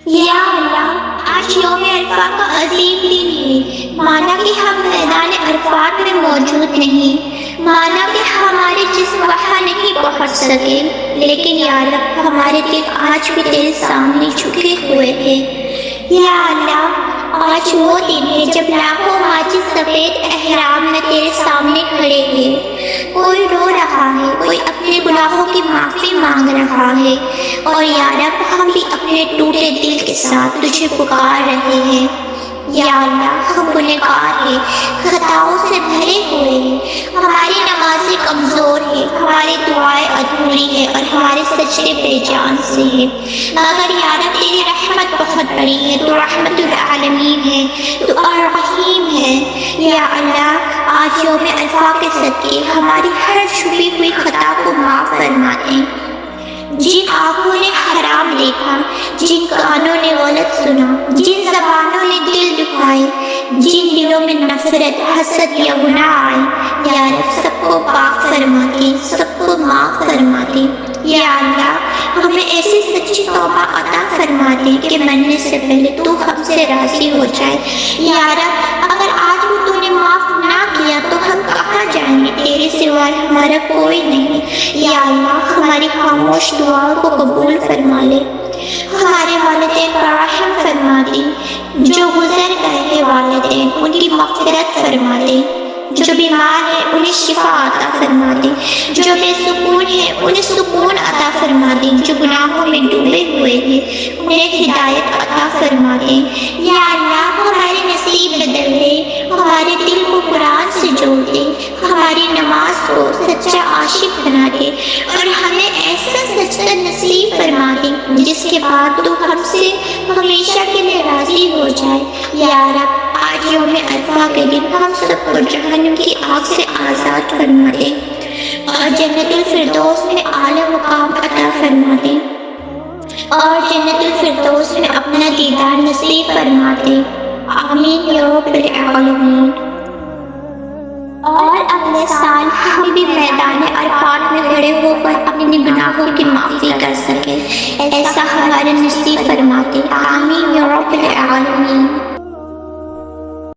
یا اللہ، آج یوم عرفہ کا عظیم دن ہے۔ مانا کہ ہم میدان عرفات میں موجود نہیں، مانا کہ ہمارے جسم وہاں نہیں پہنچ سکے، لیکن یا رب ہمارے دل آج بھی تیرے سامنے جھکے ہوئے ہیں۔ یا اللہ، آج وہ دن ہے جب لاکھوں حاجی سفید احرام میں تیرے سامنے کھڑے ہیں۔ کوئی رو رہا ہے، کوئی اپنے گناہوں کی معافی مانگ رہا ہے، اور یا رب ہم بھی اپنے ٹوٹے دل کے ساتھ تجھے پکار رہے ہیں۔ یا اللہ، ہم گنہگار ہیں، خطاؤں سے بھرے ہوئے ہیں، ہماری نمازیں کمزور ہیں، ہماری دعائیں ادھوری ہیں اور ہمارے سجدے بے جان سے ہیں، مگر یا رب تیری رحمت بہت بڑی ہے، تو رحمت العالمین ہے، تو الرحیم ہے۔ یا اللہ، آج یوم عرفہ کے صدقے ہماری ہر چھپی ہوئی خطا کو معاف فرما دیں۔ جن آنکھوں نے حرام دیکھا، جن کانوں نے غلط سنا، جن زبانوں نے دل دکھائے، جن دلوں میں نفرت، حسد یا گناہ آئے، یا رب سب کو پاک فرما دے، سب کو معاف فرما دے۔ یا اللہ، ہمیں ایسی سچی توبہ عطا فرما دے کہ مرنے سے پہلے تو ہم سے راضی ہو جائے۔ یا رب، اگر آج بھی تو نے معاف نہ کیا تو ہم کہاں جائیں گے؟ تیرے سوائے ہمارا کوئی نہیں۔ یا اللہ، ہماری خاموش دعاؤں کو قبول فرما لے، ہمارے والدین پر رحم فرما دے، جو گزر گئے ہیں والدین ان کی مغفرت فرما دے، جو بیمار ہے انہیں شفا عطا فرما دے، جو بے سکون ہے انہیں سکون عطا فرما دے، جو گناہوں میں ڈوبے ہوئے ہیں انہیں ہدایت عطا فرما دے۔ یا اللہ، ہمارے نصیب بدل دے، ہمارے دل کو قرآن سے جوڑ دے، ہماری نماز کو سچا عاشق بنا دے، اور ہمیں ایسا سجدہ نصیب فرما دے جس کے بعد تو ہم سے ہمیشہ کے لیے راضی ہو جائے۔ یا رب، آج یوم عرفہ کے دن ہم سب کو جہنم کی آگ سے آزاد فرما دے، اور جنت الفردوس میں اعلیٰ مقام عطا فرما دے، اور جنت الفردوس میں اپنا دیدار نصیب فرما دے۔ آمین یا رب العالمین۔ اور اگلے سال ہم بھی میدان عرفات میں کھڑے ہو کر اپنے گناہوں کی معافی کر سکیں۔